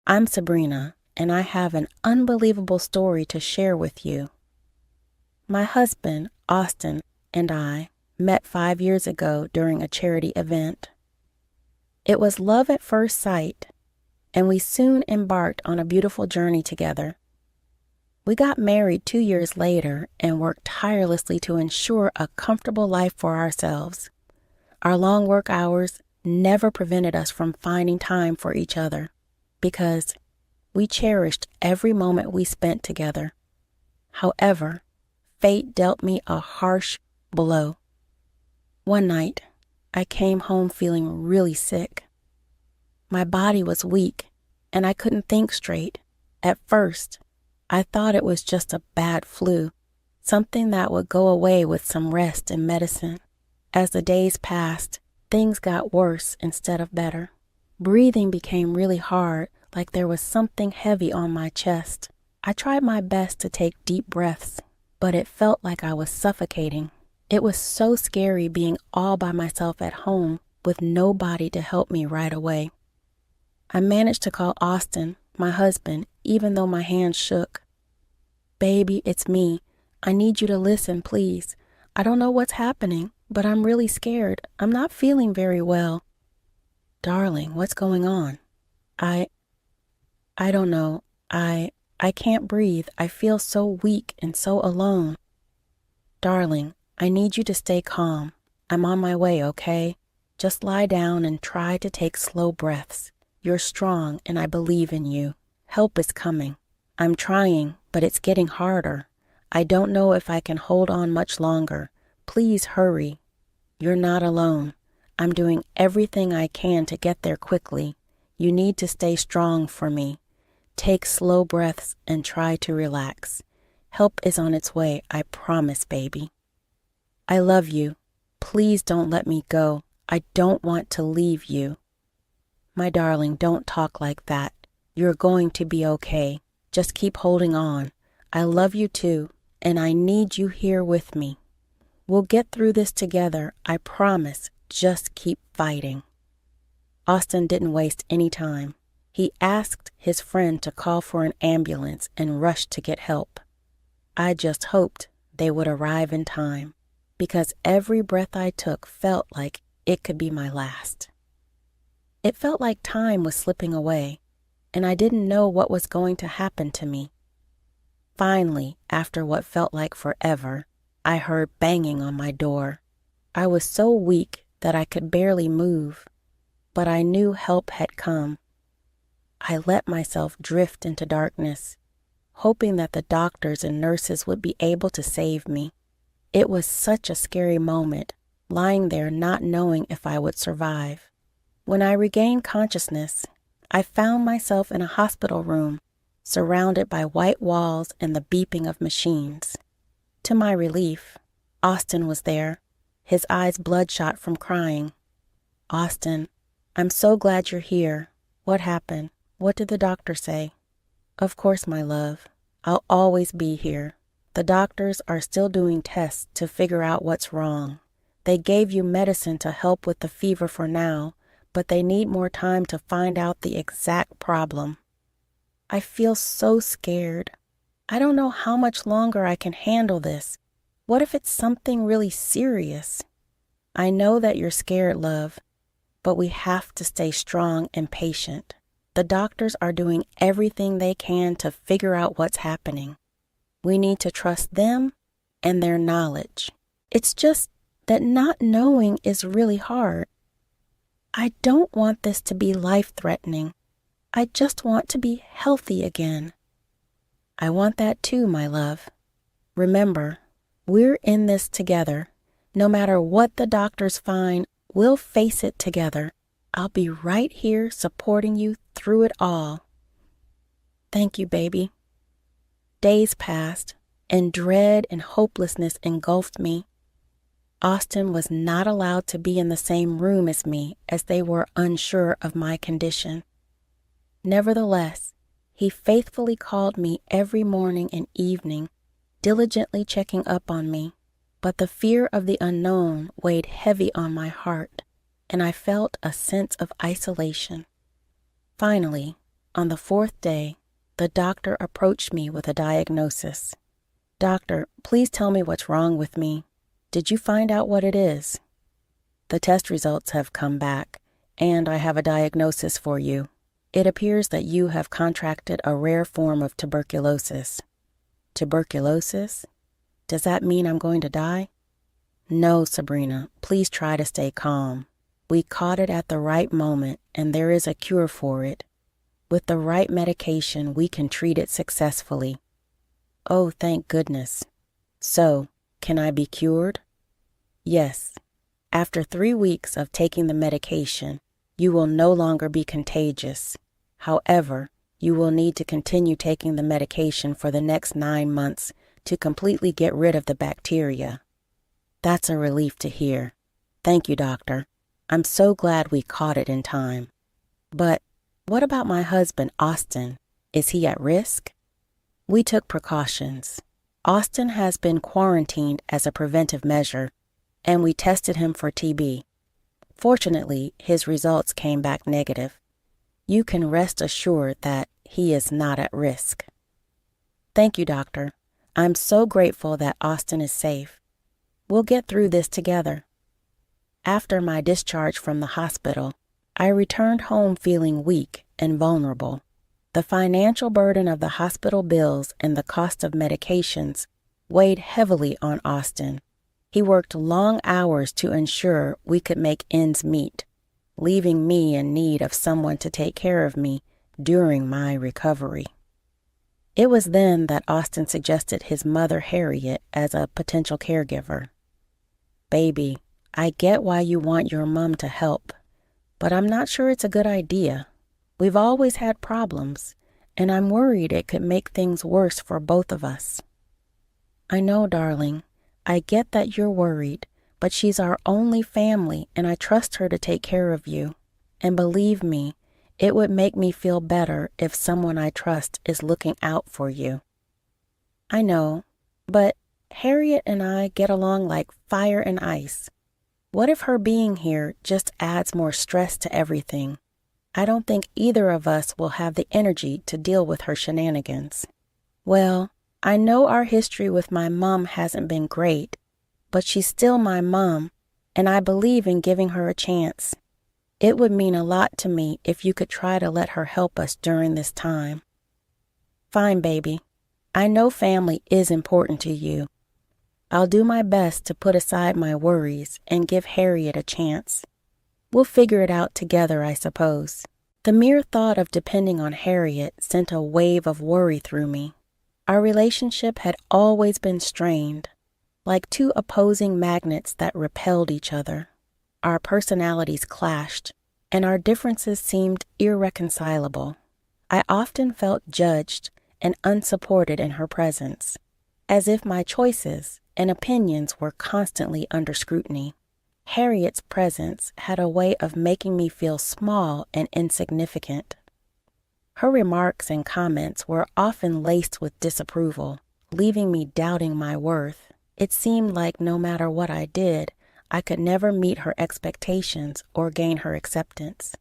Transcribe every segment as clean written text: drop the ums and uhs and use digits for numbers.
I'm Sabrina, and I have an unbelievable story to share with you. My husband, Austin, and I met 5 years ago during a charity event. It was love at first sight, and we soon embarked on a beautiful journey together. We got married 2 years later and worked tirelessly to ensure a comfortable life for ourselves. Our long work hours never prevented us from finding time for each other, because we cherished every moment we spent together. However, fate dealt me a harsh blow. One night, I came home feeling really sick. My body was weak, and I couldn't think straight. At first, I thought it was just a bad flu, something that would go away with some rest and medicine. As the days passed, things got worse instead of better. Breathing became really hard, like there was something heavy on my chest. I tried my best to take deep breaths, but it felt like I was suffocating. It was so scary being all by myself at home with nobody to help me right away. I managed to call Austin, my husband, even though my hands shook. "Baby, it's me. I need you to listen, please. I don't know what's happening, but I'm really scared. I'm not feeling very well." "Darling, what's going on?" I don't know. I can't breathe. I feel so weak and so alone." "Darling, I need you to stay calm. I'm on my way, okay? Just lie down and try to take slow breaths. You're strong and I believe in you. Help is coming. I'm trying, but it's getting harder. I don't know if I can hold on much longer. Please hurry. You're not alone. I'm doing everything I can to get there quickly. You need to stay strong for me. Take slow breaths and try to relax. Help is on its way, I promise, baby. I love you. Please don't let me go. I don't want to leave you." "My darling, don't talk like that. You're going to be okay. Just keep holding on. I love you too, and I need you here with me. We'll get through this together, I promise. Just keep fighting." Austin didn't waste any time. He asked his friend to call for an ambulance and rushed to get help. I just hoped they would arrive in time, because every breath I took felt like it could be my last. It felt like time was slipping away, and I didn't know what was going to happen to me. Finally, after what felt like forever, I heard banging on my door. I was so weak that I could barely move, but I knew help had come. I let myself drift into darkness, hoping that the doctors and nurses would be able to save me. It was such a scary moment, lying there not knowing if I would survive. When I regained consciousness, I found myself in a hospital room, surrounded by white walls and the beeping of machines. To my relief, Austin was there, his eyes bloodshot from crying. "Austin, I'm so glad you're here. What happened? What did the doctor say?" "Of course, my love. I'll always be here. The doctors are still doing tests to figure out what's wrong. They gave you medicine to help with the fever for now, but they need more time to find out the exact problem." I feel so scared. I don't know how much longer I can handle this. What if it's something really serious? "I know that you're scared, love, but we have to stay strong and patient. The doctors are doing everything they can to figure out what's happening. We need to trust them and their knowledge. It's just that not knowing is really hard. I don't want this to be life-threatening. I just want to be healthy again." "I want that too, my love. Remember, we're in this together. No matter what the doctors find, we'll face it together. I'll be right here supporting you through it all." "Thank you, baby." Days passed, and dread and hopelessness engulfed me. Austin was not allowed to be in the same room as me, as they were unsure of my condition. Nevertheless, he faithfully called me every morning and evening, diligently checking up on me, but the fear of the unknown weighed heavy on my heart, and I felt a sense of isolation. Finally, On the fourth day, the doctor approached me with a diagnosis. "Doctor, please tell me what's wrong with me. Did you find out what it is?" "The test results have come back, and I have a diagnosis for you. It appears that you have contracted a rare form of tuberculosis." "Tuberculosis? Does that mean I'm going to die?" "No, Sabrina, please try to stay calm. We caught it at the right moment, and there is a cure for it. With the right medication, we can treat it successfully." "Oh, thank goodness. So, can I be cured?" "Yes. After 3 weeks of taking the medication, you will no longer be contagious. However, you will need to continue taking the medication for the next 9 months to completely get rid of the bacteria." "That's a relief to hear. Thank you, doctor. I'm so glad we caught it in time. But what about my husband, Austin? Is he at risk?" "We took precautions. Austin has been quarantined as a preventive measure, and we tested him for TB. Fortunately, his results came back negative. You can rest assured that he is not at risk." "Thank you, doctor. I'm so grateful that Austin is safe. We'll get through this together." After my discharge from the hospital, I returned home feeling weak and vulnerable. The financial burden of the hospital bills and the cost of medications weighed heavily on Austin. He worked long hours to ensure we could make ends meet, leaving me in need of someone to take care of me during my recovery. It was then that Austin suggested his mother, Harriet, as a potential caregiver. "Baby, I get why you want your mom to help, but I'm not sure it's a good idea. We've always had problems, and I'm worried it could make things worse for both of us." "I know, darling. I get that you're worried, but she's our only family, and I trust her to take care of you. And believe me, it would make me feel better if someone I trust is looking out for you." "I know, but Harriet and I get along like fire and ice. What if her being here just adds more stress to everything? I don't think either of us will have the energy to deal with her shenanigans." "Well, I know our history with my mom hasn't been great, but she's still my mom, and I believe in giving her a chance. It would mean a lot to me if you could try to let her help us during this time." "Fine, baby. I know family is important to you. I'll do my best to put aside my worries and give Harriet a chance. We'll figure it out together, I suppose." The mere thought of depending on Harriet sent a wave of worry through me. Our relationship had always been strained, like two opposing magnets that repelled each other. Our personalities clashed, and our differences seemed irreconcilable. I often felt judged and unsupported in her presence, as if my choices and opinions were constantly under scrutiny. Harriet's presence had a way of making me feel small and insignificant. Her remarks and comments were often laced with disapproval, leaving me doubting my worth. It seemed like no matter what I did, I could never meet her expectations or gain her acceptance.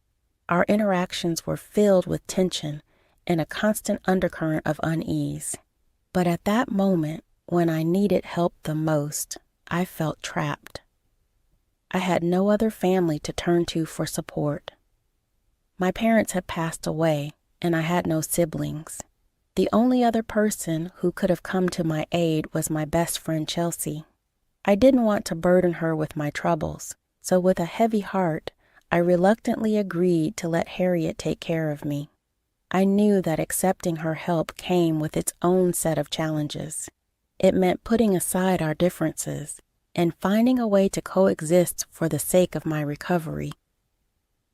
Our interactions were filled with tension and a constant undercurrent of unease. But at that moment, when I needed help the most, I felt trapped. I had no other family to turn to for support. My parents had passed away, and I had no siblings. The only other person who could have come to my aid was my best friend, Chelsea. I didn't want to burden her with my troubles, so with a heavy heart, I reluctantly agreed to let Harriet take care of me. I knew that accepting her help came with its own set of challenges. It meant putting aside our differences and finding a way to coexist for the sake of my recovery.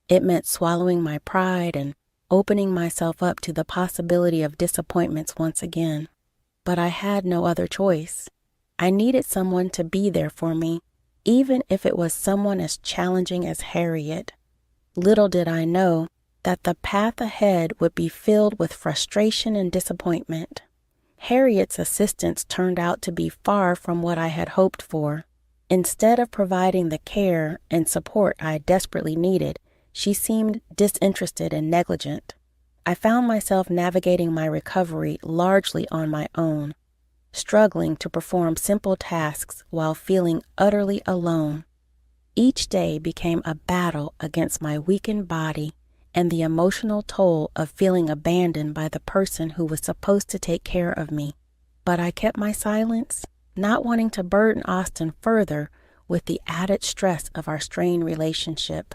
It meant swallowing my pride and opening myself up to the possibility of disappointments once again. But I had no other choice. I needed someone to be there for me, even if it was someone as challenging as Harriet. Little did I know that the path ahead would be filled with frustration and disappointment. Harriet's assistance turned out to be far from what I had hoped for. Instead of providing the care and support I desperately needed, she seemed disinterested and negligent. I found myself navigating my recovery largely on my own, struggling to perform simple tasks while feeling utterly alone. Each day became a battle against my weakened body and the emotional toll of feeling abandoned by the person who was supposed to take care of me. But I kept my silence, not wanting to burden Austin further with the added stress of our strained relationship.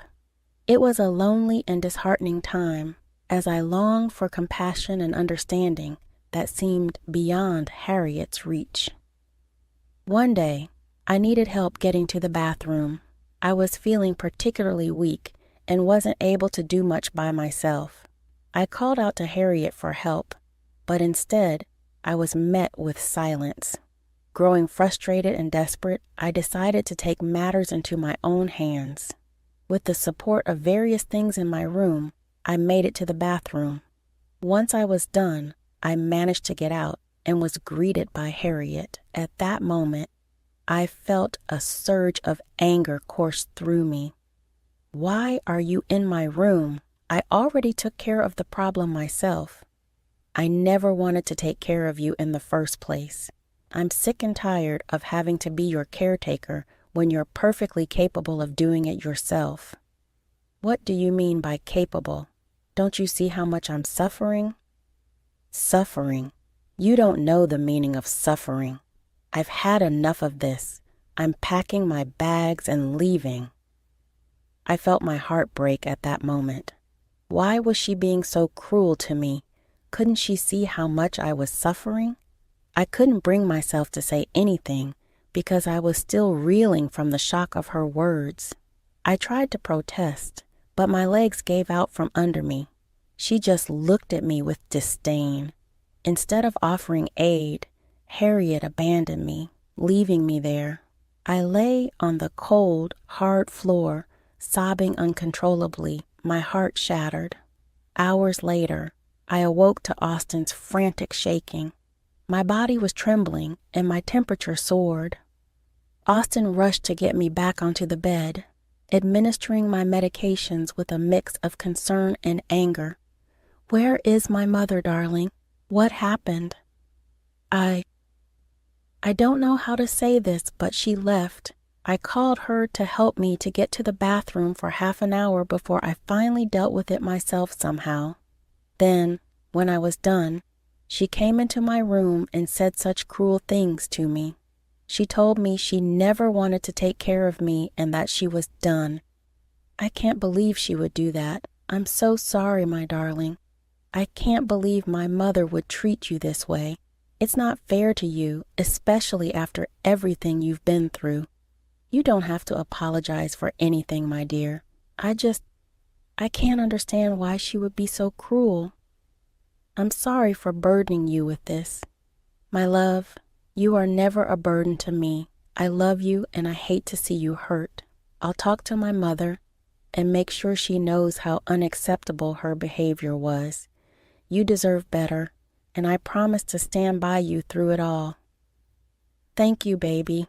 It was a lonely and disheartening time, as I longed for compassion and understanding that seemed beyond Harriet's reach. One day, I needed help getting to the bathroom. I was feeling particularly weak and wasn't able to do much by myself. I called out to Harriet for help, but instead, I was met with silence. Growing frustrated and desperate, I decided to take matters into my own hands. With the support of various things in my room, I made it to the bathroom. Once I was done, I managed to get out and was greeted by Harriet. At that moment, I felt a surge of anger course through me. "Why are you in my room? I already took care of the problem myself. I never wanted to take care of you in the first place. I'm sick and tired of having to be your caretaker when you're perfectly capable of doing it yourself." "What do you mean by capable? Don't you see how much I'm suffering?" "Suffering? You don't know the meaning of suffering. I've had enough of this. I'm packing my bags and leaving." I felt my heart break at that moment. Why was she being so cruel to me? Couldn't she see how much I was suffering? I couldn't bring myself to say anything because I was still reeling from the shock of her words. I tried to protest, but my legs gave out from under me. She just looked at me with disdain. Instead of offering aid, Harriet abandoned me, leaving me there. I lay on the cold, hard floor, sobbing uncontrollably, my heart shattered. Hours later, I awoke to Austin's frantic shaking. My body was trembling and my temperature soared. Austin rushed to get me back onto the bed, administering my medications with a mix of concern and anger. "Where is my mother, darling? What happened?" I don't know how to say this, but she left. I called her to help me to get to the bathroom for half an hour before I finally dealt with it myself somehow. Then, when I was done, she came into my room and said such cruel things to me. She told me she never wanted to take care of me and that she was done. I can't believe she would do that. I'm so sorry, my darling. I can't believe my mother would treat you this way. It's not fair to you, especially after everything you've been through. You don't have to apologize for anything, my dear. I can't understand why she would be so cruel. I'm sorry for burdening you with this. My love, you are never a burden to me. I love you and I hate to see you hurt. I'll talk to my mother and make sure she knows how unacceptable her behavior was. You deserve better, and I promise to stand by you through it all. Thank you, baby.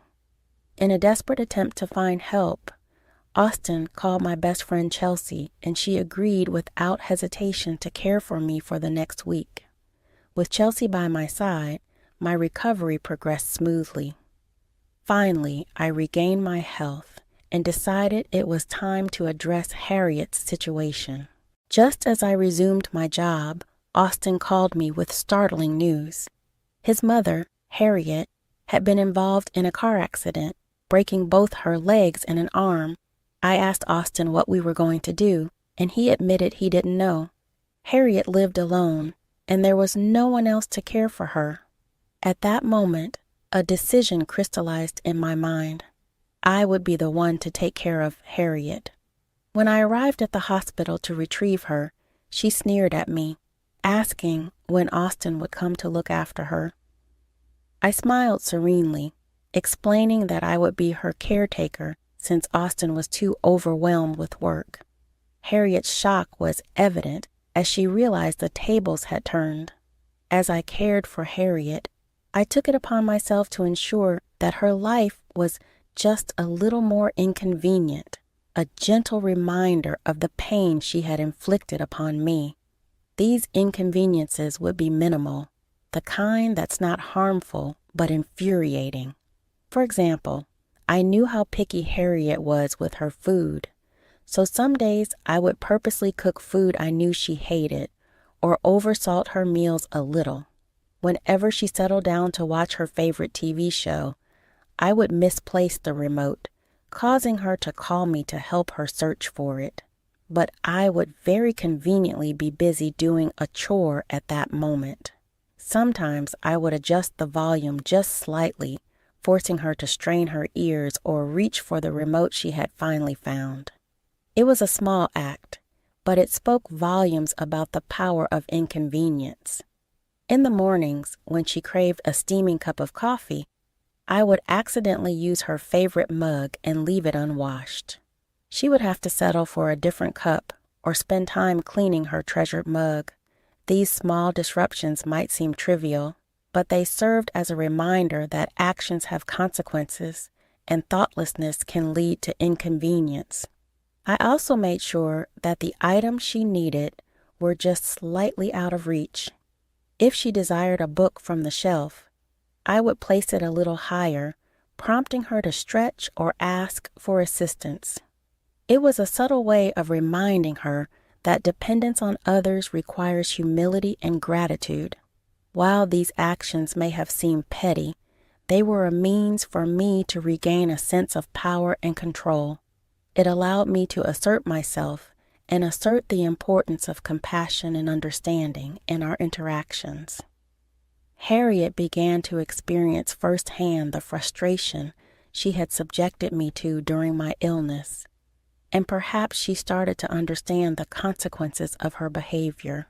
In a desperate attempt to find help, Austin called my best friend Chelsea, and she agreed without hesitation to care for me for the next week. With Chelsea by my side, my recovery progressed smoothly. Finally, I regained my health and decided it was time to address Harriet's situation. Just as I resumed my job, Austin called me with startling news. His mother, Harriet, had been involved in a car accident, breaking both her legs and an arm. I asked Austin what we were going to do, and he admitted he didn't know. Harriet lived alone, and there was no one else to care for her. At that moment, a decision crystallized in my mind. I would be the one to take care of Harriet. When I arrived at the hospital to retrieve her, she sneered at me, asking when Austin would come to look after her. I smiled serenely, explaining that I would be her caretaker since Austin was too overwhelmed with work. Harriet's shock was evident as she realized the tables had turned. As I cared for Harriet, I took it upon myself to ensure that her life was just a little more inconvenient, a gentle reminder of the pain she had inflicted upon me. These inconveniences would be minimal, the kind that's not harmful but infuriating. For example, I knew how picky Harriet was with her food, so some days I would purposely cook food I knew she hated or oversalt her meals a little. Whenever she settled down to watch her favorite TV show, I would misplace the remote, causing her to call me to help her search for it. But I would very conveniently be busy doing a chore at that moment. Sometimes I would adjust the volume just slightly, forcing her to strain her ears or reach for the remote she had finally found. It was a small act, but it spoke volumes about the power of inconvenience. In the mornings, when she craved a steaming cup of coffee, I would accidentally use her favorite mug and leave it unwashed. She would have to settle for a different cup or spend time cleaning her treasured mug. These small disruptions might seem trivial, but they served as a reminder that actions have consequences and thoughtlessness can lead to inconvenience. I also made sure that the items she needed were just slightly out of reach. If she desired a book from the shelf, I would place it a little higher, prompting her to stretch or ask for assistance. It was a subtle way of reminding her that dependence on others requires humility and gratitude. While these actions may have seemed petty, they were a means for me to regain a sense of power and control. It allowed me to assert myself and assert the importance of compassion and understanding in our interactions. Harriet began to experience firsthand the frustration she had subjected me to during my illness, and perhaps she started to understand the consequences of her behavior.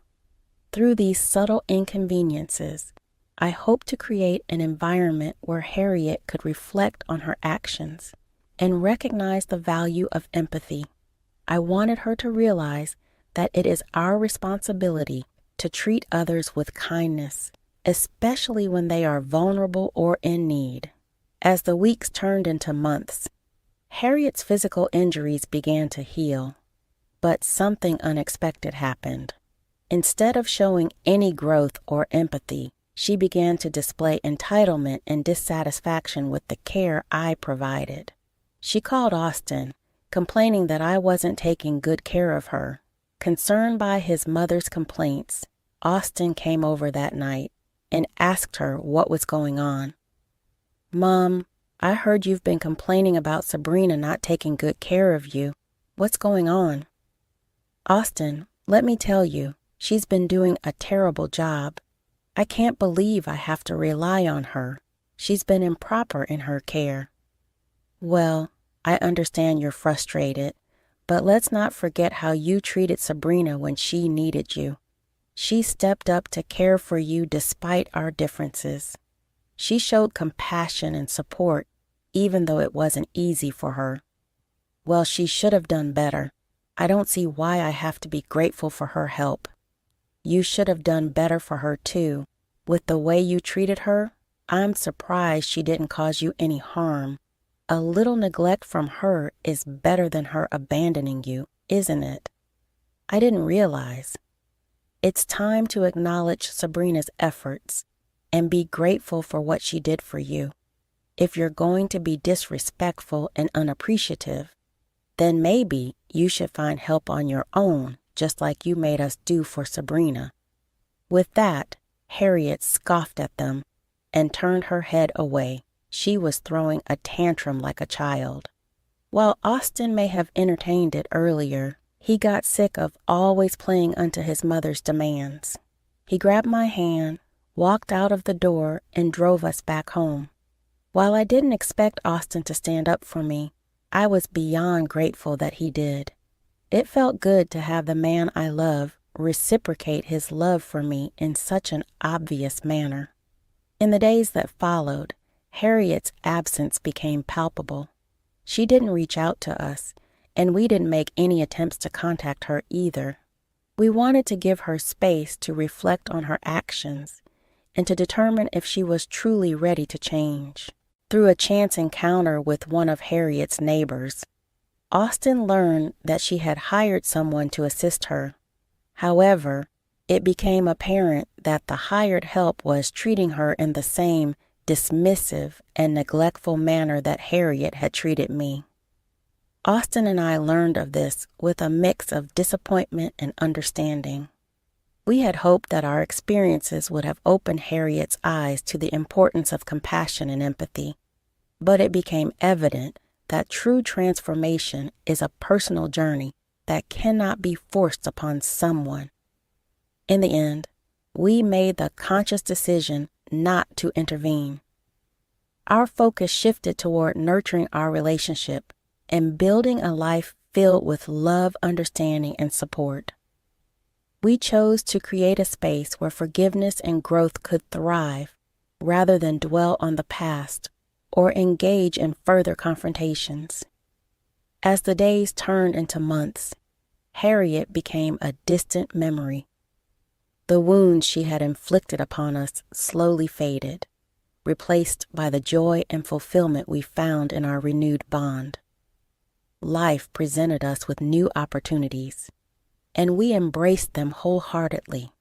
Through these subtle inconveniences, I hope to create an environment where Harriet could reflect on her actions and recognize the value of empathy. I wanted her to realize that it is our responsibility to treat others with kindness, especially when they are vulnerable or in need. As the weeks turned into months, Harriet's physical injuries began to heal, but something unexpected happened. Instead of showing any growth or empathy, she began to display entitlement and dissatisfaction with the care I provided. She called Austin, complaining that I wasn't taking good care of her. Concerned by his mother's complaints, Austin came over that night and asked her what was going on. "Mom, I heard you've been complaining about Sabrina not taking good care of you. What's going on?" "Austin, let me tell you, she's been doing a terrible job. I can't believe I have to rely on her. She's been improper in her care." "Well, I understand you're frustrated, but let's not forget how you treated Sabrina when she needed you. She stepped up to care for you despite our differences. She showed compassion and support, even though it wasn't easy for her. Well, she should have done better. I don't see why I have to be grateful for her help. You should have done better for her too. With the way you treated her, I'm surprised she didn't cause you any harm. A little neglect from her is better than her abandoning you, isn't it?" I didn't realize. It's time to acknowledge Sabrina's efforts and be grateful for what she did for you. If you're going to be disrespectful and unappreciative, then maybe you should find help on your own, just like you made us do for Sabrina. With that, Harriet scoffed at them and turned her head away. She was throwing a tantrum like a child. While Austin may have entertained it earlier, he got sick of always playing unto his mother's demands. He grabbed my hand, walked out of the door, and drove us back home. While I didn't expect Austin to stand up for me, I was beyond grateful that he did. It felt good to have the man I love reciprocate his love for me in such an obvious manner. In the days that followed, Harriet's absence became palpable. She didn't reach out to us, and we didn't make any attempts to contact her either. We wanted to give her space to reflect on her actions and to determine if she was truly ready to change. Through a chance encounter with one of Harriet's neighbors, Austin learned that she had hired someone to assist her. However, It became apparent that the hired help was treating her in the same dismissive and neglectful manner that Harriet had treated me. Austin and I learned of this with a mix of disappointment and understanding. We had hoped that our experiences would have opened Harriet's eyes to the importance of compassion and empathy, but it became evident that true transformation is a personal journey that cannot be forced upon someone. In the end, we made the conscious decision not to intervene. Our focus shifted toward nurturing our relationship and building a life filled with love, understanding, and support. We chose to create a space where forgiveness and growth could thrive rather than dwell on the past or engage in further confrontations. As the days turned into months, Harriet became a distant memory. The wounds she had inflicted upon us slowly faded, replaced by the joy and fulfillment we found in our renewed bond. Life presented us with new opportunities, and we embraced them wholeheartedly.